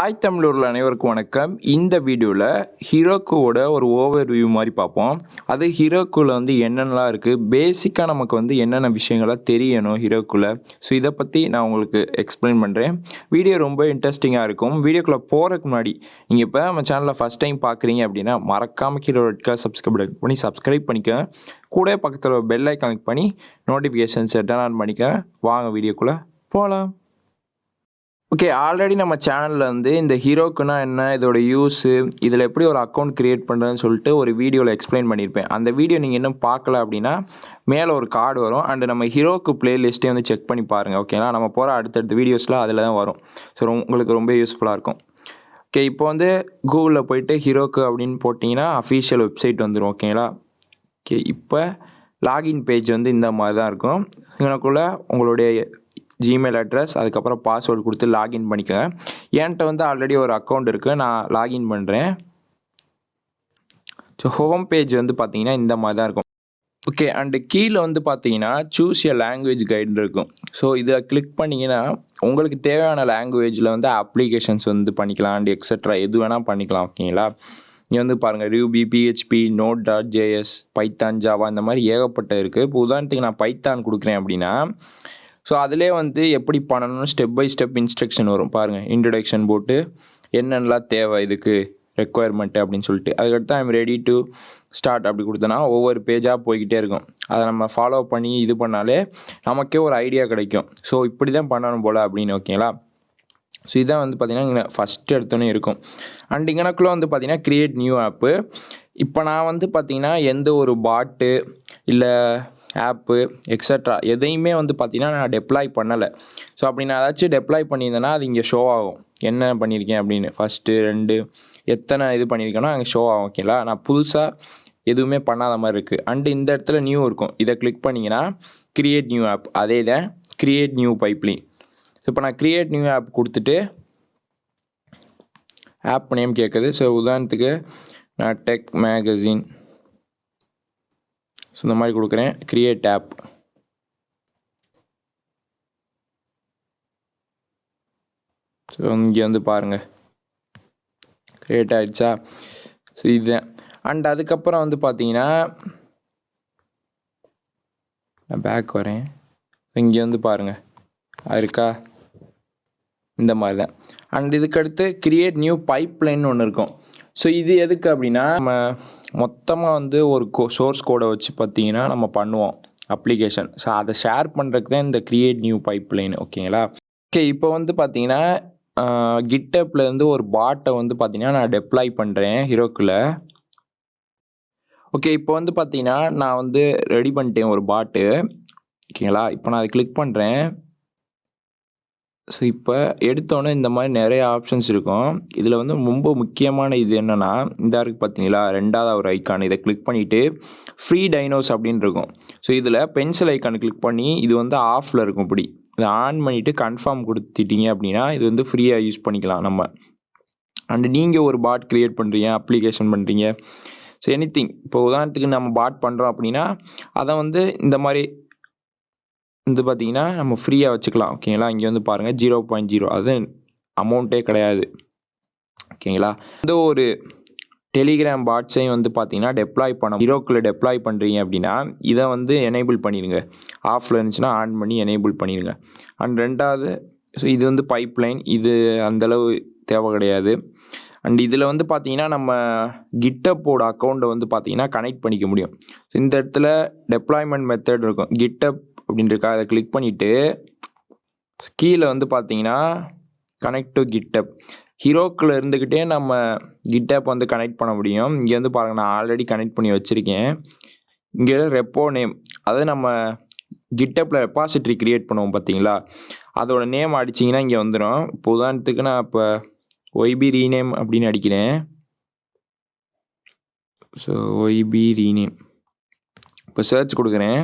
Hi தமிழூரில் அனைவருக்கும் வணக்கம். இந்த வீடியோவில் ஹீரோக்குவோட ஒரு ஓவர்வியூ மாதிரி பார்ப்போம். அது ஹீரோக்குவில் வந்து என்னென்னலாம் இருக்குது, பேசிக்காக நமக்கு வந்து என்னென்ன விஷயங்கள்லாம் தெரியணும் ஹீரோக்குவில். ஸோ இதை பற்றி நான் உங்களுக்கு எக்ஸ்பிளைன் பண்ணுறேன். வீடியோ ரொம்ப இன்ட்ரெஸ்டிங்காக இருக்கும். வீடியோக்குள்ளே போகிறதுக்கு முன்னாடி நீங்கள் இப்போ நம்ம சேனலில் ஃபஸ்ட் டைம் பார்க்குறீங்க அப்படின்னா மறக்காமல் கீழே ரெட் கலர் சப்ஸ்கிரைப் பண்ணிக்க. கூட பக்கத்தில் பெல் ஐக்கான் கிளிக் பண்ணி நோட்டிஃபிகேஷன்ஸ் டர்ன் ஆன் பண்ணிக்க. வாங்க வீடியோக்குள்ளே போகலாம். ஓகே, ஆல்ரெடி நம்ம சேனலில் வந்து இந்த ஹீரோக்குன்னா என்ன, இதோட யூஸு, இதில் எப்படி ஒரு அக்கௌண்ட் க்ரியேட் பண்ணுறதுன்னு சொல்லிட்டு ஒரு வீடியோவில் எக்ஸ்பிளைன் பண்ணியிருப்பேன். அந்த வீடியோ நீங்கள் இன்னும் பார்க்கல அப்படின்னா மேலே ஒரு கார்டு வரும். அண்டு நம்ம ஹீரோக்கு ப்ளேலிஸ்ட்டே வந்து செக் பண்ணி பாருங்கள். ஓகேங்களா, நம்ம போகிற அடுத்தடுத்த வீடியோஸ்லாம் அதில் தான் வரும். ஸோ உங்களுக்கு ரொம்ப யூஸ்ஃபுல்லாக இருக்கும். ஓகே, இப்போ வந்து கூகுளில் போய்ட்டு ஹீரோக்கு அப்படின்னு போட்டிங்கன்னா அஃபீஷியல் வெப்சைட் வந்துடும். ஓகேங்களா. ஓகே, இப்போ லாகின் பேஜ் வந்து இந்த மாதிரி தான் இருக்கும். இதற்குள்ளே உங்களுடைய ஜிமெயில் அட்ரஸ், அதுக்கப்புறம் பாஸ்வேர்டு கொடுத்து லாகின் பண்ணிக்கோங்க. என்கிட்ட வந்து ஆல்ரெடி ஒரு அக்கௌண்ட் இருக்குது, நான் லாகின் பண்ணுறேன். ஸோ ஹோம் பேஜ் வந்து பார்த்தீங்கன்னா இந்த மாதிரி தான் இருக்கும். ஓகே, அண்டு கீழே வந்து பார்த்தீங்கன்னா சூஸ் எ லாங்குவேஜ் கைடு இருக்கும். ஸோ இதை கிளிக் பண்ணிங்கன்னா உங்களுக்கு தேவையான லாங்குவேஜில் வந்து அப்ளிகேஷன்ஸ் வந்து பண்ணிக்கலாம் அண்ட் எக்ஸட்ரா எது வேணால் பண்ணிக்கலாம். ஓகேங்களா, இங்கே வந்து பாருங்கள் ரூபி, பிஹெச்பி, நோட்.js, பைத்தான், ஜாவா இந்த மாதிரி ஏகப்பட்ட இருக்குது. இப்போ உதாரணத்துக்கு நான் பைத்தான் கொடுக்குறேன் அப்படின்னா ஸோ அதிலே வந்து எப்படி பண்ணணும்னு ஸ்டெப் பை ஸ்டெப் இன்ஸ்ட்ரக்ஷன் வரும். பாருங்கள், இன்ட்ரடக்ஷன் போட்டு என்னென்னலாம் தேவை இதுக்கு ரெக்குவயர்மெண்ட்டு அப்படின்னு சொல்லிட்டு அதுக்கடுத்து ஐம் ரெடி டு ஸ்டார்ட் அப்படி கொடுத்தனா ஒவ்வொரு பேஜாக போய்கிட்டே இருக்கும். அதை நம்ம ஃபாலோ பண்ணி இது பண்ணாலே நமக்கே ஒரு ஐடியா கிடைக்கும். ஸோ இப்படி தான் பண்ணணும் போல் அப்படின்னு. ஓகேங்களா, ஸோ இதான் வந்து பார்த்திங்கன்னா இங்கே ஃபஸ்ட்டு எடுத்தோன்னே இருக்கும். அண்ட் இங்கனக்குள்ளே வந்து பார்த்திங்கன்னா க்ரியேட் நியூ ஆப்பு. இப்போ நான் வந்து பார்த்திங்கன்னா எந்த ஒரு பாட்டு இல்லை ஆப்பு எக்ஸட்ரா எதையுமே வந்து பார்த்திங்கன்னா நான் டெப்ளாய் பண்ணலை. ஸோ அப்படி நான் ஏதாச்சும் டெப்ளாய் பண்ணியிருந்தேன்னா அது இங்கே ஷோ ஆகும் என்ன பண்ணியிருக்கேன் அப்படின்னு. ஃபஸ்ட்டு 2 எத்தனை இது பண்ணியிருக்கேன்னா அங்கே ஷோ ஆகும். ஓகேங்களா, நான் புதுசாக எதுவுமே பண்ணாத மாதிரி இருக்குது. அண்டு இந்த இடத்துல நியூ இருக்கும், இதை கிளிக் பண்ணிங்கன்னா க்ரியேட் நியூ ஆப், அதே தான் க்ரியேட் நியூ பைப்லைன். ஸோ இப்போ நான் க்ரியேட் நியூ ஆப் கொடுத்துட்டு ஆப் நேம் கேட்குது. ஸோ உதாரணத்துக்கு நான் டெக் மேகசின் ஸோ இந்த மாதிரி கொடுக்குறேன். Create app. ஸோ இங்கே வந்து பாருங்கள் க்ரியேட் ஆகிடுச்சா. ஸோ இதுதான். அண்ட் அதுக்கப்புறம் வந்து பார்த்தீங்கன்னா நான் பேக் வரேன். இங்கே வந்து பாருங்கள் இருக்கா, இந்த மாதிரி தான். அண்ட் இதுக்கடுத்து க்ரியேட் நியூ பைப்லைன் ஒன்று இருக்கும். ஸோ இது எதுக்கு அப்படின்னா நம்ம மொத்தமாக வந்து ஒரு சோர்ஸ் கோடை வச்சு பார்த்தீங்கன்னா நம்ம பண்ணுவோம் அப்ளிகேஷன். ஸோ அதை ஷேர் பண்ணுறதுக்கு தான் இந்த க்ரியேட் நியூ பைப்லைன். ஓகேங்களா. ஓகே, இப்போ வந்து பார்த்தீங்கன்னா கிட்டப்லேருந்து ஒரு பாட்டை வந்து பார்த்தீங்கன்னா நான் டெப்ளாய் பண்ணுறேன் ஹீரோக்குள்ள. ஓகே, இப்போ வந்து பார்த்தீங்கன்னா நான் வந்து ரெடி பண்ணிட்டேன் ஒரு பாட்டு. ஓகேங்களா, இப்போ நான் அதை கிளிக் பண்ணுறேன். ஸோ இப்போ எடுத்தோன்னே இந்த மாதிரி நிறைய ஆப்ஷன்ஸ் இருக்கும். இதில் வந்து ரொம்ப முக்கியமான இது என்னென்னா இந்த இருக்குது பார்த்தீங்களா, 2வது ஒரு ஐக்கான், இதை கிளிக் பண்ணிவிட்டு ஃப்ரீ டைனோஸ் அப்படின்னு இருக்கும். ஸோ இதில் பென்சில் ஐக்கான் கிளிக் பண்ணி இது வந்து ஆஃபில் இருக்கும். இப்படி இதை ஆன் பண்ணிவிட்டு கன்ஃபார்ம் கொடுத்துட்டீங்க அப்படின்னா இது வந்து ஃப்ரீயாக யூஸ் பண்ணிக்கலாம் நம்ம. அண்டு நீங்கள் ஒரு பாட் க்ரியேட் பண்ணுறீங்க, அப்ளிகேஷன் பண்ணுறீங்க, ஸோ எனிதிங். இப்போ உதாரணத்துக்கு நம்ம பாட் பண்ணுறோம் அப்படின்னா அதை வந்து இந்த மாதிரி வந்து பார்த்திங்கன்னா நம்ம ஃப்ரீயாக வச்சுக்கலாம். ஓகேங்களா, இங்கே வந்து பாருங்கள் 0.0 அது அமௌண்ட்டே கிடையாது. ஓகேங்களா, இந்த ஒரு டெலிகிராம் பாட்ஸையும் வந்து பார்த்திங்கன்னா டெப்ளாய் பண்ண ஹீரோக்குள்ளே டெப்ளாய் பண்ணுறீங்க அப்படின்னா இதை வந்து எனேபிள் பண்ணிடுங்க. ஆஃபில் இருந்துச்சுன்னா ஆன் பண்ணி எனேபிள் பண்ணிடுங்க. அண்ட் 2வது ஸோ இது வந்து பைப்லைன், இது அந்தளவு தேவை கிடையாது. அண்ட் இதில் வந்து பார்த்திங்கன்னா நம்ம கிட்டப்போட அக்கௌண்ட்டை வந்து பார்த்திங்கன்னா கனெக்ட் பண்ணிக்க முடியும். ஸோ இந்த இடத்துல டெப்ளாய்மெண்ட் மெத்தட் இருக்கும். கிட்டப் அப்படின்ட்டு அதை கிளிக் பண்ணிவிட்டு கீழே வந்து பார்த்தீங்கன்னா கனெக்ட் டு கிட்டப். ஹீரோக்குள்ளே இருந்துக்கிட்டே நம்ம கிட்டப் வந்து கனெக்ட் பண்ண முடியும். இங்கே வந்து பாருங்கள் நான் ஆல்ரெடி கனெக்ட் பண்ணி வச்சுருக்கேன். இங்கே ரெப்போ நேம், அதாவது நம்ம கிட்டப்பில் ரெப்பாசிட்ரி க்ரியேட் பண்ணுவோம் பார்த்தீங்களா, அதோட நேம் அடிச்சிங்கன்னா இங்கே வந்துடும். இப்போ உதாரணத்துக்கு நான் இப்போ ஒய்பி ரீநேம் அப்படின்னு அடிக்கிறேன். ஸோ ஒய்பி ரீநேம் இப்போ சர்ச் கொடுக்குறேன்.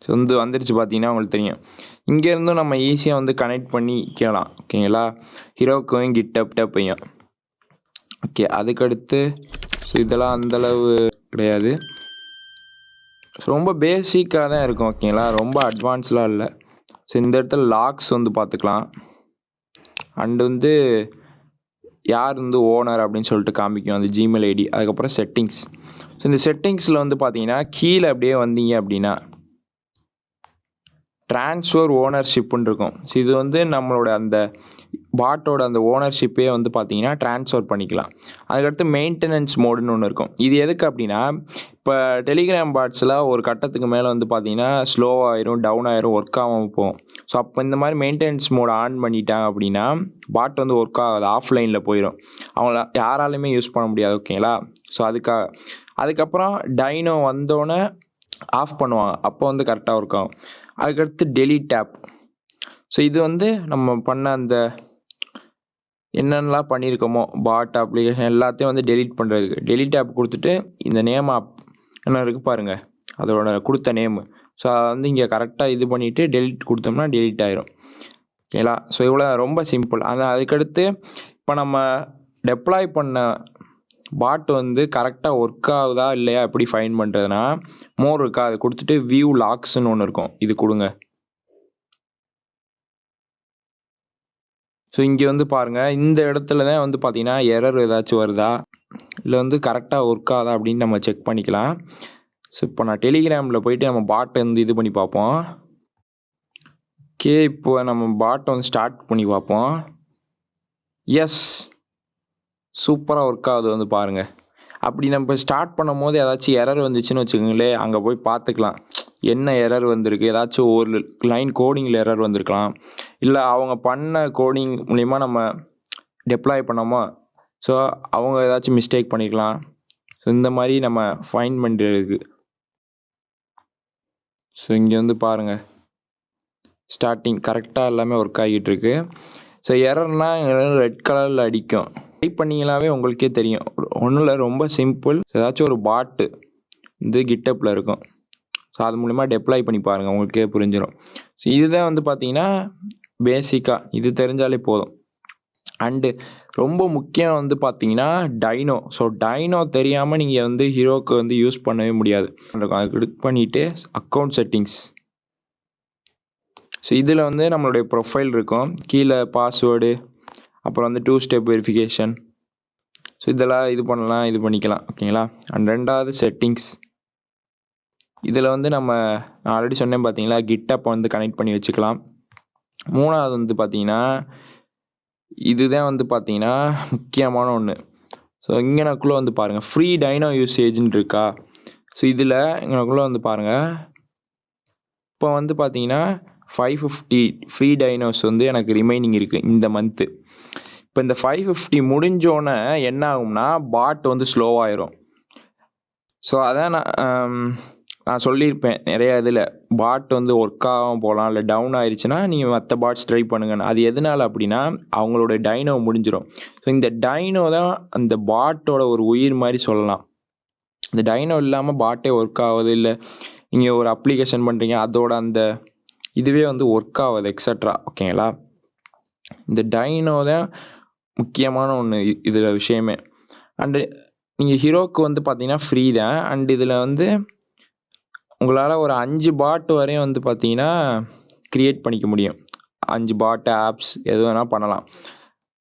ஸோ வந்து வந்துருச்சு பார்த்தீங்கன்னா உங்களுக்கு தெரியும். இங்கேருந்தும் நம்ம ஈஸியாக வந்து கனெக்ட் பண்ணிக்கலாம். ஓகேங்களா, ஹீரோக்கும் கிட்டப்பையும். ஓகே, அதுக்கடுத்து ஸோ இதெல்லாம் அந்தளவு கிடையாது, ரொம்ப பேசிக்காக தான் இருக்கும். ஓகேங்களா, ரொம்ப அட்வான்ஸ்லாம் இல்லை. ஸோ இந்த இடத்துல லாக்ஸ் வந்து பார்த்துக்கலாம். அண்ட் வந்து யார் வந்து ஓனர் அப்படின்னு சொல்லிட்டு காமிக்கும் அந்த ஜிமெயில் ஐடி. அதுக்கப்புறம் செட்டிங்ஸ். ஸோ இந்த செட்டிங்ஸில் வந்து பார்த்தீங்கன்னா கீழே அப்படியே வந்தீங்க அப்படின்னா ட்ரான்ஸ்ஃபர் ஓனர்ஷிப்னு இருக்கும். ஸோ இது வந்து நம்மளோட அந்த பாட்டோட அந்த ஓனர்ஷிப்பே வந்து பார்த்தீங்கன்னா ட்ரான்ஸ்ஃபர் பண்ணிக்கலாம். அதுக்கடுத்து மெயின்டெனன்ஸ் மோடுன்னு ஒன்று இருக்கும். இது எதுக்கு அப்படின்னா, இப்போ டெலிகிராம் பாட்ஸில் ஒரு கட்டத்துக்கு மேலே வந்து பார்த்தீங்கன்னா ஸ்லோவாயிரும், டவுன் ஆயிரும், ஒர்க் ஆகாமல் போகும். ஸோ அப்போ இந்த மாதிரி மெயின்டெனன்ஸ் மோட் ஆன் பண்ணிட்டாங்க அப்படின்னா பாட் வந்து ஒர்க் ஆகாது, ஆஃப்லைனில் போயிடும். அவங்கள யாராலையுமே யூஸ் பண்ண முடியாது. ஓகேங்களா? ஸோ அதுக்கப்புறம் டைனோ வந்தோடனே ஆஃப் பண்ணுவாங்க. அப்போ வந்து கரெக்டாக ஒர்க் ஆகும். அதுக்கடுத்து டெலீட் ஆப். ஸோ இது வந்து நம்ம பண்ண அந்த என்னென்னலாம் பண்ணியிருக்கோமோ பாட் அப்ளிகேஷன் எல்லாத்தையும் வந்து டெலீட் பண்ணுறதுக்கு டெலீட் ஆப் கொடுத்துட்டு இந்த நேம் ஆப் என்ன இருக்குது பாருங்கள், அதோட கொடுத்த நேமு. ஸோ அதை வந்து இங்கே கரெக்டாக இது பண்ணிவிட்டு டெலீட் கொடுத்தோம்னா டெலீட் ஆயிரும். ஓகேங்களா? ஸோ இவ்வளோ ரொம்ப சிம்பிள். அதுக்கடுத்து இப்போ நம்ம டெப்ளாய் பண்ண பாட் வந்து கரெக்டாக ஒர்க் ஆகுதா இல்லையா எப்படி ஃபைன் பண்ணுறதுனா மோர் இருக்கா, அதை கொடுத்துட்டு வியூ லாக்ஸ்ன்னு ஒன்று இருக்கும், இது கொடுங்க. ஸோ இங்கே வந்து பாருங்கள், இந்த இடத்துல தான் வந்து பார்த்தீங்கன்னா எரர் ஏதாச்சும் வருதா இல்லை வந்து கரெக்டாக ஒர்க் ஆகுதா அப்படின்னு நம்ம செக் பண்ணிக்கலாம். ஸோ இப்போ நான் டெலிகிராமில் போயிட்டு நம்ம பாட்டை வந்து இது பண்ணி பார்ப்போம். ஓகே, இப்போ நம்ம பாட்டை வந்து ஸ்டார்ட் பண்ணி பார்ப்போம். எஸ், சூப்பராக ஒர்க் ஆகுது வந்து பாருங்கள். அப்படி நம்ம ஸ்டார்ட் பண்ணும் போது ஏதாச்சும் எரர் வந்துச்சுன்னு வச்சுக்கோங்களேன், அங்கே போய் பார்த்துக்கலாம் என்ன எரர் வந்திருக்கு. ஏதாச்சும் ஒரு லைன் கோடிங்கில் எரர் வந்திருக்கலாம், இல்லை அவங்க பண்ண கோடிங் மூலிமா நம்ம டெப்ளாய் பண்ணோமா, ஸோ அவங்க ஏதாச்சும் மிஸ்டேக் பண்ணிக்கலாம். ஸோ இந்த மாதிரி நம்ம ஃபைன் பண்ணுறதுக்கு. ஸோ இங்கே வந்து பாருங்கள், ஸ்டார்டிங் கரெக்டாக எல்லாமே ஒர்க் ஆகிட்டு இருக்கு. ஸோ எரர்னால் ரெட் கலரில் அடிக்கும். டைப் பண்ணிங்களாவே உங்களுக்கே தெரியும். ஒன்றும் இல்லை, ரொம்ப சிம்பிள். ஏதாச்சும் ஒரு பாட்டு வந்து கிட்டப்பில் இருக்கும். ஸோ அது மூலிமா டெப்ளாய் பண்ணி பாருங்கள், உங்களுக்கே புரிஞ்சிடும். ஸோ இதுதான் வந்து பார்த்தீங்கன்னா பேசிக்காக இது தெரிஞ்சாலே போதும். அண்டு ரொம்ப முக்கியம் வந்து பார்த்தீங்கன்னா டைனோ. ஸோ டைனோ தெரியாமல் நீங்கள் வந்து ஹீரோக்கு வந்து யூஸ் பண்ணவே முடியாது. அதை கிளிக் பண்ணிவிட்டு அக்கௌண்ட் செட்டிங்ஸ். ஸோ இதில் வந்து நம்மளுடைய ப்ரொஃபைல் இருக்கும், கீழே பாஸ்வேர்டு, அப்புறம் வந்து 2 ஸ்டெப் வெரிஃபிகேஷன். ஸோ இதெல்லாம் இது பண்ணலாம், இது பண்ணிக்கலாம். ஓகேங்களா? அண்ட் ரெண்டாவது செட்டிங்ஸ். இதில் வந்து நான் ஆல்ரெடி சொன்னேன் பார்த்தீங்களா, GitHub வந்து கனெக்ட் பண்ணி வச்சுக்கலாம். மூணாவது வந்து பார்த்தீங்கன்னா இதுதான் வந்து பார்த்தீங்கன்னா முக்கியமான ஒன்று. ஸோ இங்கனக்குள்ளே வந்து பாருங்கள், ஃப்ரீ டைனோ யூசேஜ்னு இருக்கா. ஸோ இதில் இங்கனக்குள்ளே வந்து பாருங்கள், இப்போ வந்து பார்த்தீங்கன்னா 550 ஃப்ரீ டைனோஸ் வந்து எனக்கு ரிமைனிங் இருக்குது இந்த மந்த்து. இப்போ இந்த 550 முடிஞ்சோன்னே என்ன ஆகும்னா பாட் வந்து ஸ்லோவாயிரும். ஸோ அதான் நான் சொல்லியிருப்பேன் நிறையா இதில், பாட் வந்து ஒர்க் ஆகாமல் போகலாம், இல்லை டவுன் ஆயிடுச்சுன்னா நீங்கள் மற்ற பாட்ஸ் ட்ரை பண்ணுங்கன்னு. அது எதனால் அப்படின்னா அவங்களோட டைனோ முடிஞ்சிடும். ஸோ இந்த டைனோ தான் அந்த பாட்டோட ஒரு உயிர் மாதிரி சொல்லலாம். இந்த டைனோ இல்லாமல் பாட்டே ஒர்க் ஆகுது, இல்லை நீங்கள் ஒரு அப்ளிகேஷன் பண்ணுறீங்க அதோட அந்த இதுவே வந்து ஒர்க் ஆகுது எக்ஸட்ரா. ஓகேங்களா? இந்த டைனோ தான் முக்கியமான ஒன்று இதில் விஷயமே. அண்டு நீங்கள் ஹீரோக்கு வந்து பார்த்தீங்கன்னா ஃப்ரீ தான். அண்ட் இதில் வந்து உங்களால் ஒரு 5 பாட் வரையும் வந்து பார்த்தீங்கன்னா க்ரியேட் பண்ணிக்க முடியும். 5 பாட் ஆப்ஸ் எது வேணால் பண்ணலாம்.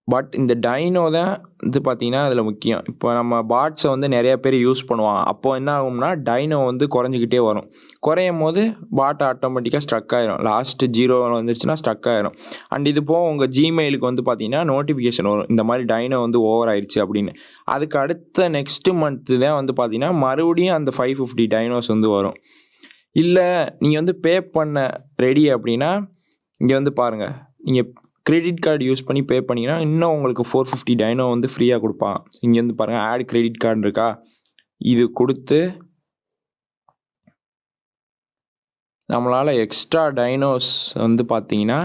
பட் இந்த டைனோ தான் வந்து பார்த்தீங்கன்னா அதில் முக்கியம். இப்போ நம்ம பாட்ஸை வந்து நிறைய பேர் யூஸ் பண்ணுவாங்க. அப்போது என்ன ஆகும்னா டைனோ வந்து குறைஞ்சிக்கிட்டே வரும். குறையும் போது பாட் ஆட்டோமேட்டிக்காக ஸ்ட்ரக் ஆயிரும். லாஸ்ட்டு 0 வந்துருச்சுன்னா ஸ்ட்ரக் ஆயிரும். அண்ட் இது போக உங்கள் ஜிமெயிலுக்கு வந்து பார்த்தீங்கன்னா நோட்டிஃபிகேஷன் வரும், இந்த மாதிரி டைனோ வந்து ஓவர் ஆயிடுச்சு அப்படின்னு. அதுக்கு அடுத்த நெக்ஸ்ட்டு மந்த்து தான் வந்து பார்த்தீங்கன்னா மறுபடியும் அந்த 550 டைனோஸ் வந்து வரும். இல்லை நீங்கள் வந்து பே பண்ண ரெடி அப்படின்னா இங்கே வந்து பாருங்கள், நீங்கள் கிரெடிட் கார்டு யூஸ் பண்ணி பே பண்ணிங்கன்னா இன்னும் உங்களுக்கு 450 டைனோ வந்து ஃப்ரீயாக கொடுப்பான். இங்கே வந்து பாருங்கள், ஆட் கிரெடிட் கார்டு இருக்கா, இது கொடுத்து நம்மளால் எக்ஸ்ட்ரா டைனோஸ் வந்து பார்த்தீங்கன்னா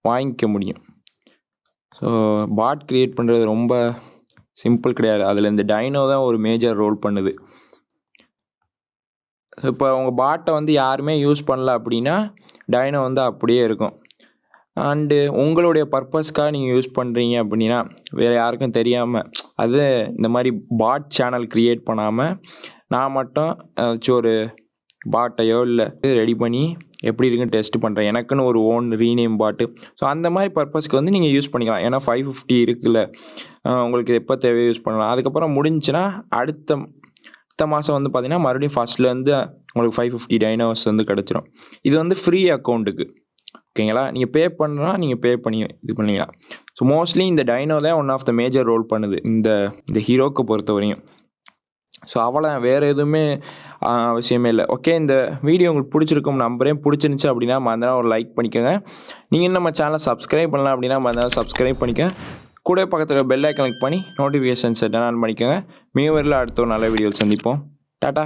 வாங்கிக்க முடியும். ஸோ பாட் க்ரியேட் பண்ணுறது ரொம்ப சிம்பிள் கிடையாது, அதில் இந்த டைனோ தான் ஒரு மேஜர் ரோல் பண்ணுது. இப்போ உங்கள் பாட்டை வந்து யாருமே யூஸ் பண்ணல அப்படின்னா டைனோ வந்து அப்படியே இருக்கும். அண்டு உங்களுடைய பர்பஸ்க்காக நீங்கள் யூஸ் பண்ணுறீங்க அப்படின்னா வேறு யாருக்கும் தெரியாமல், அது இந்த மாதிரி பாட் சேனல் க்ரியேட் பண்ணாமல் நான் மட்டும் ஏதாச்சும் ஒரு பாட்டையோ இல்லை ரெடி பண்ணி எப்படி இருக்குன்னு டெஸ்ட் பண்ணுறேன். எனக்குன்னு ஒரு ஓன் ரீநேம் பாட்டு. ஸோ அந்த மாதிரி பர்பஸ்க்கு வந்து நீங்கள் யூஸ் பண்ணிக்கலாம். ஏன்னா 550 இருக்குல்ல, உங்களுக்கு எப்போ தேவையோ யூஸ் பண்ணலாம். அதுக்கப்புறம் முடிஞ்சுன்னா அடுத்த மாதம் வந்து பார்த்தீங்கன்னா மறுபடியும் ஃபஸ்ட்லேருந்து உங்களுக்கு 550 டைனோஸ் வந்து கிடச்சிரும். இது வந்து ஃப்ரீ அக்கௌண்ட்டுக்கு. ஓகேங்களா, நீங்கள் பே பண்ணுறா நீங்கள் பே பண்ணி இது பண்ணிக்கலாம். ஸோ மோஸ்ட்லி இந்த டைனோ தான் one of the major role பண்ணுது இந்த ஹீரோக்கு பொறுத்தவரையும். ஸோ அவ்வளோ வேறு எதுவுமே அவசியமே இல்லை. ஓகே, இந்த வீடியோ உங்களுக்கு பிடிச்சிருக்கும் நம்புறேன். பிடிச்சிருந்துச்சி அப்படின்னா மறந்துடாம ஒரு லைக் பண்ணிக்கோங்க. நீங்கள் நம்ம சேனலை சப்ஸ்கிரைப் பண்ணலாம் அப்படின்னா மறந்துடாம சப்ஸ்கிரைப் பண்ணிக்கோங்க. கூட பக்கத்தில் பெல் ஐக்கன் கிளிக் பண்ணி நோட்டிஃபிகேஷன் செட் ஆன் பண்ணிக்கோங்க. மீண்டும் அடுத்த ஒரு நல்ல வீடியோவில் சந்திப்போம். டாட்டா.